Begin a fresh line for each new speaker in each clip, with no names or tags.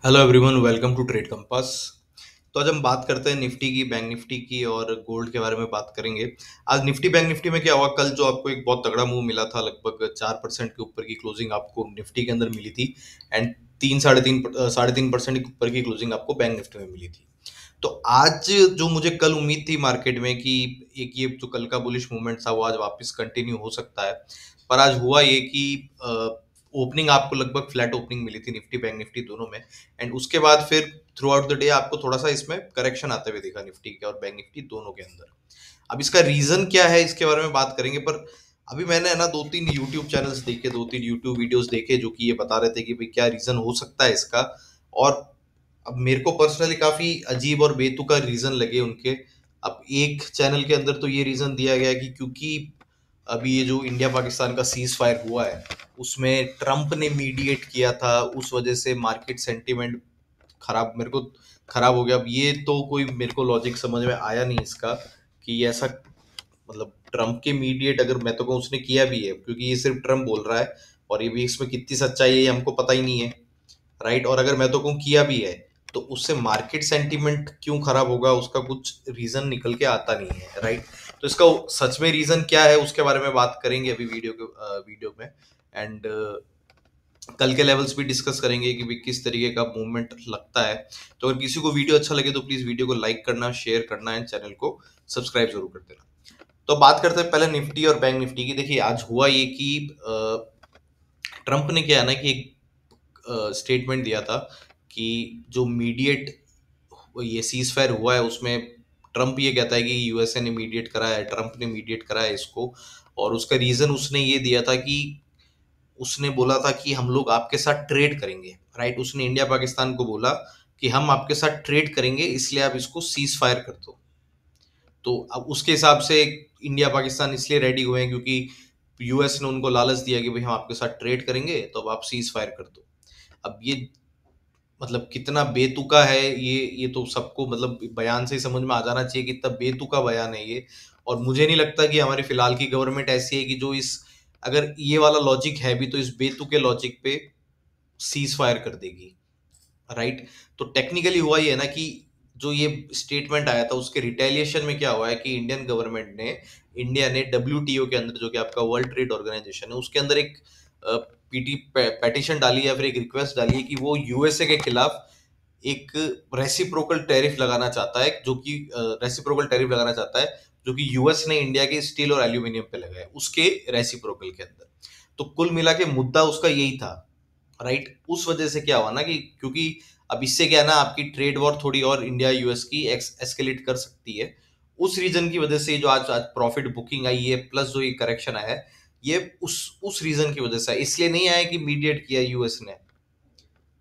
Hello everyone, welcome to Trade Compass. तो आज हम बात करते हैं निफ्टी की, बैंक निफ्टी की और गोल्ड के बारे में बात करेंगे। आज निफ्टी बैंक निफ्टी में क्या हुआ, कल जो आपको एक बहुत तगड़ा मूव मिला था, लगभग 4% के ऊपर की क्लोजिंग आपको निफ्टी के अंदर मिली थी। एंड 3 साढ़े तीन के ऊपर की क्लोजिंग आपको बैंक निफ्टी में मिली थी। तो आज जो मुझे कल उम्मीद थी मार्केट में कि एक ये जो कल का बुलिश मूवमेंट था वो आज वापस कंटिन्यू हो सकता है, पर आज हुआ ये कि ओपनिंग आपको लगभग फ्लैट ओपनिंग मिली थी निफ्टी बैंक निफ्टी दोनों में। एंड उसके बाद फिर थ्रू आउट द डे आपको थोड़ा सा इसमें करेक्शन आते हुए दिखा निफ्टी के और बैंक निफ्टी दोनों के अंदर। अब इसका रीजन क्या है इसके बारे में बात करेंगे, पर अभी मैंने है ना दो तीन यूट्यूब चैनल्स देखे, दो तीन यूट्यूब वीडियोस देखे जो कि ये बता रहे थे कि भाई क्या रीजन हो सकता है इसका। और अब मेरे को पर्सनली काफी अजीब और बेतुका रीजन लगे उनके। अब एक चैनल के अंदर तो ये रीजन दिया गया कि क्योंकि अभी ये जो इंडिया पाकिस्तान का सीज फायर हुआ है उसमें ट्रम्प ने मीडिएट किया था, उस वजह से मार्केट सेंटीमेंट खराब मेरे को खराब हो गया। अब ये तो कोई मेरे को लॉजिक समझ में आया नहीं इसका कि ये ऐसा, मतलब ट्रम्प के मीडिएट अगर मैं तो कहूँ उसने किया भी है, क्योंकि ये सिर्फ ट्रम्प बोल रहा है और ये भी इसमें कितनी सच्चाई है ये हमको पता ही नहीं है। राइट, और अगर मैं तो कहूँ किया भी है तो उससे मार्केट सेंटीमेंट क्यों खराब होगा उसका कुछ रीजन निकल के आता नहीं है। राइट, तो इसका सच में रीजन क्या है उसके बारे में बात करेंगे अभी वीडियो में। एंड कल के लेवल्स भी डिस्कस करेंगे कि भी किस तरीके का मूवमेंट लगता है। तो अगर किसी को वीडियो अच्छा लगे तो प्लीज वीडियो को लाइक करना, शेयर करना एंड चैनल को सब्सक्राइब जरूर कर देना। तो बात करते हैं पहले निफ्टी और बैंक निफ्टी की। देखिए आज हुआ ये कि ट्रंप ने क्या है ना कि एक स्टेटमेंट दिया था कि जो मीडिएट ये सीज फायर हुआ है उसमें ट्रंप ये कहता है कि यूएसए ने मीडिएट करा है, ट्रंप ने मीडिएट करा है इसको। और उसका रीजन उसने ये दिया था कि उसने बोला था कि हम लोग आपके साथ ट्रेड करेंगे। राइट, उसने इंडिया पाकिस्तान को बोला कि हम आपके साथ ट्रेड करेंगे इसलिए आप इसको सीज फायर कर दो। तो अब उसके हिसाब से इंडिया पाकिस्तान इसलिए रेडी हुए हैं क्योंकि यूएस ने उनको लालच दिया कि भाई हम आपके साथ ट्रेड करेंगे तो अब आप सीज फायर कर दो। अब ये मतलब कितना बेतुका है ये तो सबको मतलब बयान से ही समझ में आ जाना चाहिए कि कितना बेतुका बयान है ये। और मुझे नहीं लगता कि हमारी फिलहाल की गवर्नमेंट ऐसी है कि जो इस, अगर ये वाला लॉजिक है भी तो इस बेतुके लॉजिक पे सीज फायर कर देगी। राइट, तो टेक्निकली हुआ ये है ना कि जो ये स्टेटमेंट आया था उसके रिटेलिएशन में क्या हुआ है कि इंडियन गवर्नमेंट ने, इंडिया ने डब्ल्यूटीओ के अंदर जो कि आपका वर्ल्ड ट्रेड ऑर्गेनाइजेशन है उसके अंदर एक पीटी पेटिशन डाली है या फिर एक रिक्वेस्ट डाली है कि वो यूएसए के खिलाफ एक रेसिप्रोकल टैरिफ लगाना चाहता है, जो कि रेसिप्रोकल टैरिफ लगाना चाहता है जो कि यूएस ने इंडिया के स्टील और एल्यूमिनियम पे लगाया उसके रेसिप्रोकल के अंदर। तो कुल मिला के मुद्दा उसका यही था। राइट, उस वजह से क्या हुआ ना कि क्योंकि अब इससे क्या है ना आपकी ट्रेड वॉर थोड़ी और इंडिया यूएस की एस्केलेट कर सकती है। उस रीजन की वजह से जो आज आज प्रॉफिट बुकिंग आई है प्लस जो ये करेक्शन आया है ये उस रीजन की वजह से है। इसलिए नहीं आया कि मीडिएट किया यूएस ने।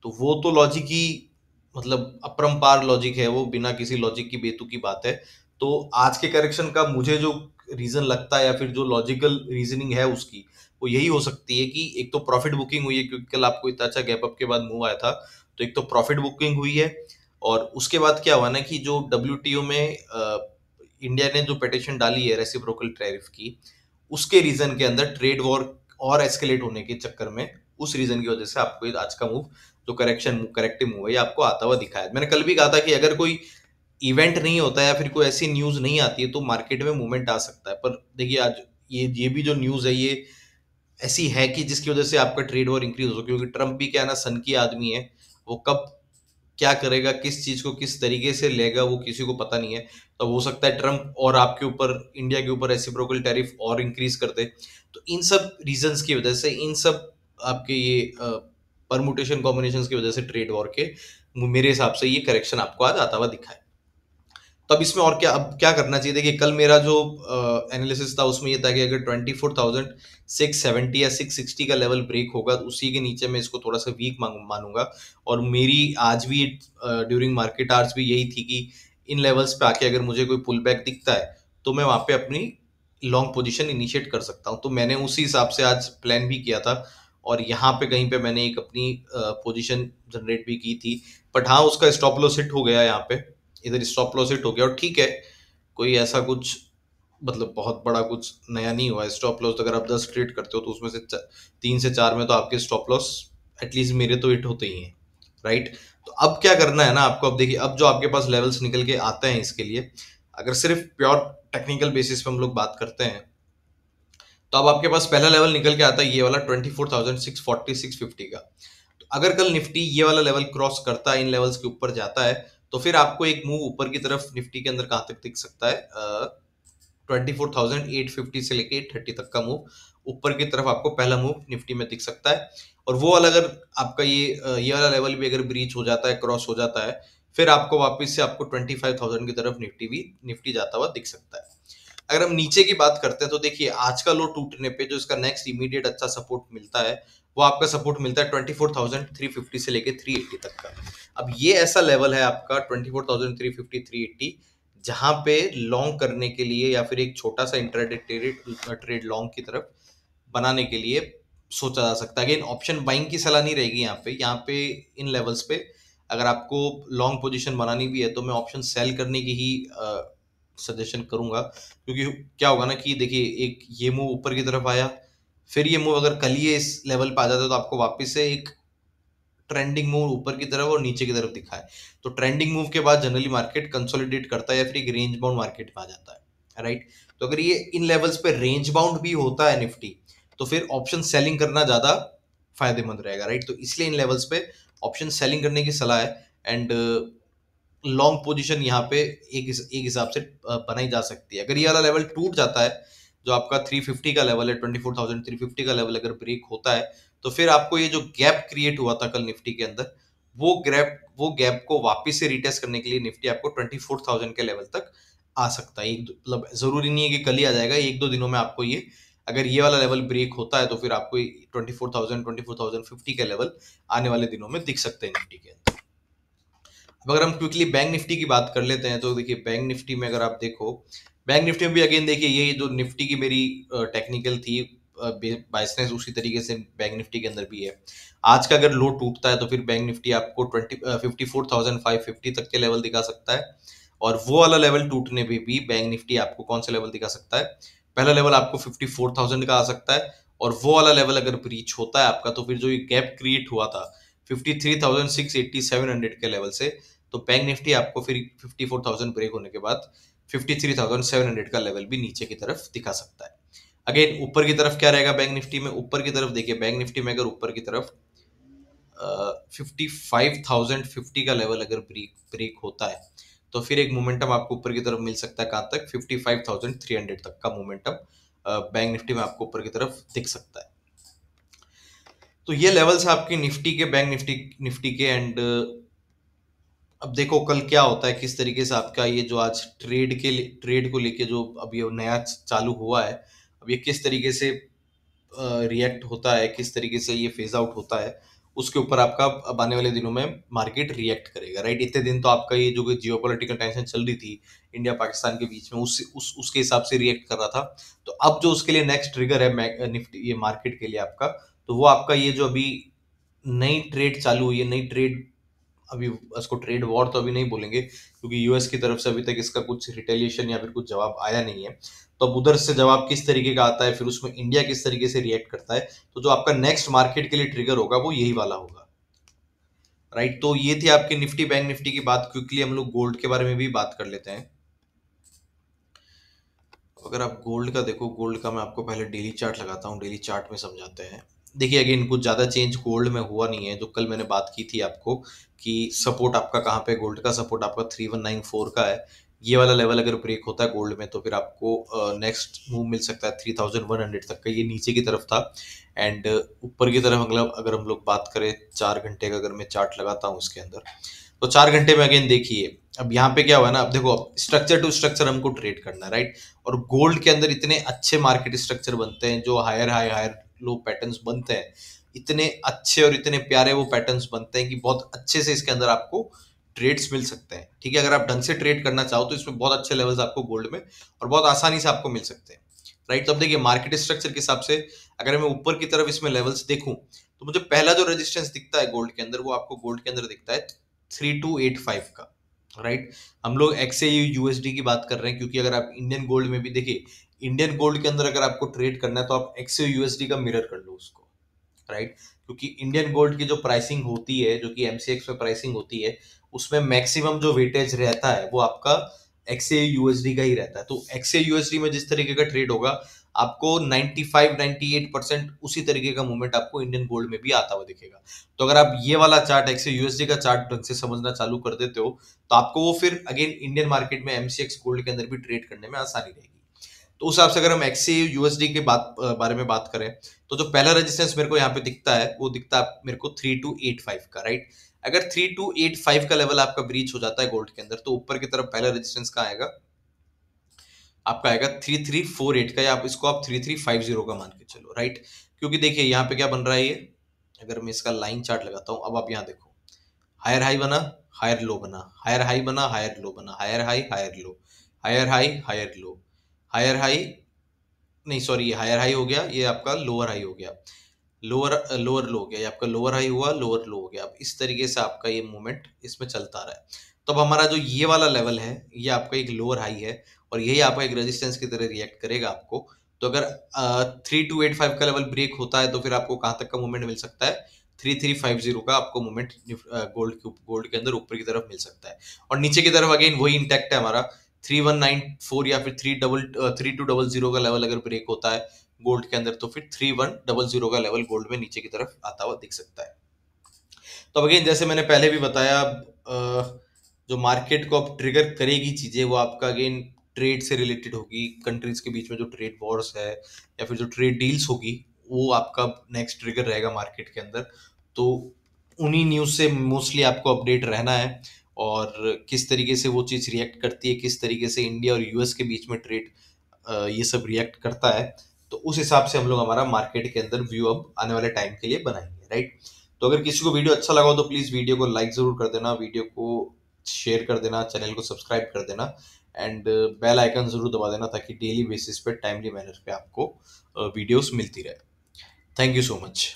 तो वो तो लॉजिक ही, मतलब अपरंपार लॉजिक है वो, बिना किसी लॉजिक की बेतुकी बात है। तो आज के करेक्शन का मुझे जो रीजन लगता है या फिर जो लॉजिकल रीजनिंग है उसकी वो यही हो सकती है कि एक तो प्रॉफिट बुकिंग हुई है क्योंकि कल आपको इतना अच्छा गैप अप के बाद मूव आया था। तो एक तो प्रॉफिट बुकिंग हुई है और उसके बाद क्या हुआ ना कि जो डब्ल्यूटीओ में इंडिया ने जो पिटीशन डाली है रेसिप्रोकल टैरिफ की, उसके रीजन के अंदर ट्रेड वॉर और एस्केलेट होने के चक्कर में उस रीजन की वजह से आपको ये आज का मूव जो करेक्टिव मूव है ये आपको आता हुआ दिखा है। मैंने कल भी कहा था कि अगर कोई इवेंट नहीं होता है या फिर कोई ऐसी न्यूज नहीं आती है तो मार्केट में मूवमेंट आ सकता है। पर देखिए आज ये भी जो न्यूज है ये ऐसी है कि जिसकी वजह से आपका ट्रेड वॉर इंक्रीज हो, क्योंकि ट्रम्प भी क्या है ना सन की आदमी है। वो कब क्या करेगा, किस चीज को किस तरीके से लेगा वो किसी को पता नहीं है। तो हो सकता है ट्रम्प और आपके ऊपर, इंडिया के ऊपर रेसिप्रोकल टैरिफ और इंक्रीज कर दे। तो इन सब रीजंस की वजह से, इन सब आपके ये परमुटेशन कॉम्बिनेशन की वजह से ट्रेड वॉर के मेरे हिसाब से ये करेक्शन आपको आज आता हुआ दिखा है। तो अब इसमें और क्या, अब क्या करना चाहिए? देखिए कल मेरा जो एनालिसिस था उसमें ये था कि अगर 24,670 या 660 का लेवल ब्रेक होगा तो उसी के नीचे मैं इसको थोड़ा सा वीक मानूंगा। और मेरी आज भी ड्यूरिंग मार्केट आवर्स भी यही थी कि इन लेवल्स पे आके अगर मुझे कोई पुल बैक दिखता है तो मैं वहां पे अपनी लॉन्ग पोजीशन इनिशिएट कर सकता हूँ। तो मैंने उसी हिसाब से आज प्लान भी किया था और यहाँ पे कहीं पे मैंने एक अपनी पोजीशन जनरेट भी की थी। बट हाँ, उसका स्टॉप लॉस हिट हो गया यहाँ पे, इधर स्टॉप लॉस हिट हो गया और ठीक है, कोई ऐसा कुछ मतलब बहुत बड़ा कुछ नया नहीं हुआ है। स्टॉप लॉस अगर आप 10 ट्रेड करते हो तो उसमें से 3 से 4 में तो आपके स्टॉप लॉस एटलीस्ट मेरे तो हिट होते ही हैं। राइट, तो अब क्या करना है ना आपको, अब देखिए अब जो आपके पास लेवल्स निकल के आते हैं इसके लिए, अगर सिर्फ प्योर टेक्निकल बेसिस पे हम लोग बात करते हैं, तो अब आपके पास पहला लेवल निकल के आता है ये वाला 24,640 650 का। तो अगर कल निफ्टी ये वाला लेवल क्रॉस करता है, इन लेवल्स के ऊपर जाता है, तो फिर आपको एक मूव ऊपर की तरफ निफ्टी के अंदर कहां तक दिख सकता है, 24,850 से लेके 830 तक का मूव ऊपर की तरफ आपको पहला मूव निफ्टी में दिख सकता है। और वो वाला अगर आपका ये वाला लेवल भी अगर ब्रीच हो जाता है, क्रॉस हो जाता है, फिर आपको वापस से आपको 25,000 की तरफ निफ्टी जाता हुआ दिख सकता है। अगर हम नीचे की बात करते हैं तो देखिए आज का लो टूटने पे जो इसका नेक्स्ट इमीडिएट अच्छा सपोर्ट मिलता है, वो आपका सपोर्ट मिलता है 24,350 से लेके 380 तक का। अब ये ऐसा लेवल है आपका 24,350 380, जहां पे लॉन्ग करने के लिए या फिर एक छोटा सा इंट्राडे ट्रेड लॉन्ग की तरफ बनाने के लिए सोचा जा सकता है। अगेन ऑप्शन बाइंग की सलाह नहीं रहेगी यहाँ पे इन लेवल्स पे। अगर आपको लॉन्ग पोजीशन बनानी भी है तो मैं ऑप्शन सेल करने की ही सजेशन करूंगा, क्योंकि क्या होगा ना कि देखिए एक ये मूव ऊपर की तरफ आया, फिर ये मूव अगर कल ही इस लेवल पे आ जाता है तो आपको वापस से एक ट्रेंडिंग मूव ऊपर की तरफ और नीचे की तरफ दिखा है। तो ट्रेंडिंग मूव के बाद जनरली मार्केट कंसोलिडेट करता है या फिर एक रेंज बाउंड मार्केट में आ जाता है, राइट। तो अगर ये इन लेवल्स पे रेंज बाउंड भी होता है निफ्टी, तो फिर ऑप्शन सेलिंग करना ज्यादा फायदेमंद रहेगा, राइट। तो इसलिए इन लेवल्स पे ऑप्शन सेलिंग करने की सलाह है। एंड लॉन्ग पोजीशन यहाँ पे एक हिसाब से बनाई जा सकती है। अगर ये वाला लेवल टूट जाता है, जो आपका 350 का लेवल है, 24,350 का लेवल अगर ब्रेक होता है, तो फिर आपको ये जो गैप क्रिएट हुआ था कल निफ्टी के अंदर, वो गैप को वापस से रिटेस्ट करने के लिए निफ्टी आपको 24,000 के लेवल तक आ सकता है। मतलब जरूरी नहीं है कि कल ही आ जाएगा, एक दो दिनों में आपको ये, अगर ये वाला लेवल ब्रेक होता है तो फिर आपको 24,000 24,050 के लेवल आने वाले दिनों में दिख सकते हैं निफ्टी के अंदर। अब अगर हम क्विकली बैंक निफ्टी की बात कर लेते हैं तो देखिए बैंक निफ्टी में अगर आप देखो, बैंक निफ्टी में भी अगेन देखिए ये जो निफ्टी की मेरी टेक्निकल थी बाइसनेस, उसी तरीके से बैंक निफ्टी के अंदर भी है। आज का अगर लो टूटता है तो फिर बैंक निफ्टी आपको 54,550 तक के लेवल दिखा सकता है। और वो वाला लेवल टूटने पे भी बैंक निफ्टी आपको कौन सा लेवल दिखा सकता है, पहला लेवल आपको 54,000 का आ सकता है। और वो वाला लेवल अगर ब्रीच होता है आपका, तो फिर जो ये गैप क्रिएट हुआ था 53,680 700 के लेवल से, तो बैंक निफ्टी आपको फिर 54,000 ब्रेक होने के बाद 53,700 का लेवल भी नीचे की तरफ दिखा सकता है। अगेन ऊपर की तरफ क्या रहेगा बैंक निफ्टी में, ऊपर की तरफ देखिए बैंक निफ्टी में अगर ऊपर की तरफ 55,050 का लेवल अगर ब्रेक ब्रेक होता है, तो फिर एक मोमेंटम आपको ऊपर की तरफ मिल सकता है, कहाँ तक 55,300 तक का मोमेंटम बैंक निफ्टी में आपको ऊपर की तरफ दिख सकता है। तो ये लेवल्स आपकी निफ्टी के, बैंक निफ्टी निफ्टी के। एंड अब देखो कल क्या होता है, किस तरीके से आपका ये जो आज ट्रेड को लेके जो अब ये नया चालू हुआ है, अब ये किस तरीके से रिएक्ट होता है, किस तरीके से ये फेज आउट होता है, उसके ऊपर आपका अब आने वाले दिनों में मार्केट रिएक्ट करेगा, राइट। इतने दिन तो आपका ये जो जियोपॉलिटिकल टेंशन चल रही थी इंडिया पाकिस्तान के बीच में, उसके हिसाब से रिएक्ट कर रहा था। तो अब जो उसके लिए नेक्स्ट ट्रिगर है निफ्टी ये मार्केट के लिए आपका, तो वो आपका ये जो अभी नई ट्रेड चालू हुई है, नई ट्रेड, अभी उसको ट्रेड वॉर तो अभी नहीं बोलेंगे क्योंकि यूएस की तरफ से अभी तक इसका कुछ रिटेलिएशन या फिर कुछ जवाब आया नहीं है। तो अब उधर से जवाब किस तरीके का आता है, फिर उसमें इंडिया किस तरीके से रिएक्ट करता है, तो जो आपका नेक्स्ट मार्केट के लिए ट्रिगर होगा वो यही वाला होगा, राइट। तो ये थी आपकी निफ्टी बैंक निफ्टी की बात। क्विकली हम लोग गोल्ड के बारे में भी बात कर लेते हैं। अगर आप गोल्ड का देखो, गोल्ड का मैं आपको पहले डेली चार्ट लगाता हूँ, डेली चार्ट में समझाते हैं। देखिए अगेन कुछ ज़्यादा चेंज गोल्ड में हुआ नहीं है, जो कल मैंने बात की थी आपको कि सपोर्ट आपका कहाँ पे, गोल्ड का सपोर्ट आपका 3194 का है। ये वाला लेवल अगर ब्रेक होता है गोल्ड में तो फिर आपको नेक्स्ट मूव मिल सकता है 3100 तक का, ये नीचे की तरफ था। एंड ऊपर की तरफ मतलब अगर हम लोग बात करें 4 घंटे का, अगर मैं चार्ट लगाता हूँ इसके अंदर, तो 4 घंटे में अगेन देखिए अब यहाँ पे क्या हुआ ना, अब देखो स्ट्रक्चर टू स्ट्रक्चर हमको ट्रेड करना है, राइट। और गोल्ड के अंदर इतने अच्छे मार्केट स्ट्रक्चर बनते हैं, जो higher high higher low patterns बनते हैं, इतने अच्छे और इतने प्यारे वो पैटर्न्स बनते हैं कि बहुत अच्छे से इसके अंदर आपको ट्रेड्स मिल सकते हैं, ठीक है। अगर आप ढंग से ट्रेड करना चाहो तो इसमें बहुत अच्छे लेवल्स आपको गोल्ड में और बहुत आसानी से आपको मिल सकते हैं, राइट। तो अब देखिए मार्केट स्ट्रक्चर के हिसाब से अगर मैं ऊपर की तरफ इसमें लेवल्स देखूं, तो मुझे पहला जो रेजिस्टेंस दिखता है गोल्ड के अंदर, वो आपको गोल्ड के अंदर दिखता है 3285 का, राइट। हम लोग एक्सएयू यूएसडी की बात कर रहे हैं, क्योंकि अगर आप इंडियन गोल्ड में भी देखिए, इंडियन गोल्ड के अंदर अगर आपको ट्रेड करना है तो आप एक्सएयू यूएसडी का मिरर कर लो उसको, राइट? क्योंकि इंडियन गोल्ड की जो प्राइसिंग होती है, जो कि एमसीएक्स पे प्राइसिंग होती है, उसमें मैक्सिमम जो वेटेज रहता है वो आपका एक्सए यूएसडी का ही रहता है। तो एक्सए यूएसडी में जिस तरीके का ट्रेड होगा, आपको 95-98% उसी तरीके का मूवमेंट आपको इंडियन गोल्ड में भी आता हुआ दिखेगा। तो अगर आप ये वाला चार्ट, एक्सए यूएसडी का चार्ट ढंग से समझना चालू कर देते हो, तो आपको वो फिर अगेन इंडियन मार्केट में एमसीएक्स गोल्ड के अंदर भी ट्रेड करने में आसानी रहेगी। तो उस हिसाब से अगर हम एक्सए यूएसडी के बारे में बात करें, तो जो पहला रेजिस्टेंस मेरे को यहाँ पे दिखता है, वो दिखता है मेरे को 3285 का, राइट? अगर 3285 का लेवल आपका ब्रीच हो जाता है गोल्ड के अंदर, तो ऊपर की तरफ पहला रेजिस्टेंस कहाँ आएगा? आपका आएगा 3348 का, या आप इसको आप 3350 का मान के चलो, राइट? क्योंकि देखिए यहाँ पे क्या बन रहा है ये, अगर मैं इसका लाइन चार्ट लगाता हूँ, अब आप यहाँ देखो, हायर हाई बना, हायर लो बना, हायर हाई बना, हायर लो बना, higher high, higher low, higher high, higher low, higher high, नहीं सॉरी, ये हायर हाई हो गया, ये आपका लोअर हाई हो गया, लोअर लोअर लो हो गया, ये आपका लोअर हाई हुआ, लोअर लो हो गया। अब इस तरीके से आपका ये मूवमेंट इसमें चलता रहा है। तो अब हमारा जो ये वाला लेवल है, ये आपका एक लोअर हाई है, और यही आपका एक रेजिस्टेंस की तरह रिएक्ट करेगा आपको। तो अगर 3285 का लेवल ब्रेक होता है, तो फिर आपको कहाँ तक का मूवमेंट मिल सकता है? 3350 का आपको मूवमेंट गोल्ड के अंदर ऊपर की तरफ मिल सकता है। और नीचे की तरफ अगेन वही इंटैक्ट है हमारा, 3194 या फिर 3200 का लेवल अगर ब्रेक होता है गोल्ड के अंदर, तो फिर 3100 का लेवल गोल्ड में नीचे की तरफ आता हुआ दिख सकता है। तो अगेन जैसे मैंने पहले भी बताया, जो मार्केट को अब ट्रिगर करेगी चीजें, वो आपका अगेन ट्रेड से रिलेटेड होगी, कंट्रीज के बीच में जो ट्रेड वॉर्स है या फिर जो ट्रेड डील्स होगी, वो आपका नेक्स्ट ट्रिगर रहेगा मार्केट के अंदर। तो उन्हीं न्यूज से मोस्टली आपको अपडेट रहना है, और किस तरीके से वो चीज रिएक्ट करती है, किस तरीके से इंडिया और यूएस के बीच में ट्रेड ये सब रिएक्ट करता है, तो उस हिसाब से हम लोग हमारा मार्केट के अंदर व्यू अब आने वाले टाइम के लिए बनाएंगे, राइट? तो अगर किसी को वीडियो अच्छा लगा हो, तो प्लीज वीडियो को लाइक जरूर कर देना, वीडियो को शेयर कर देना, चैनल को सब्सक्राइब कर देना, एंड बेल आइकन जरूर दबा देना, ताकि डेली बेसिस पे टाइमली मैनर पे आपको वीडियोस मिलती रहे। Thank you so much.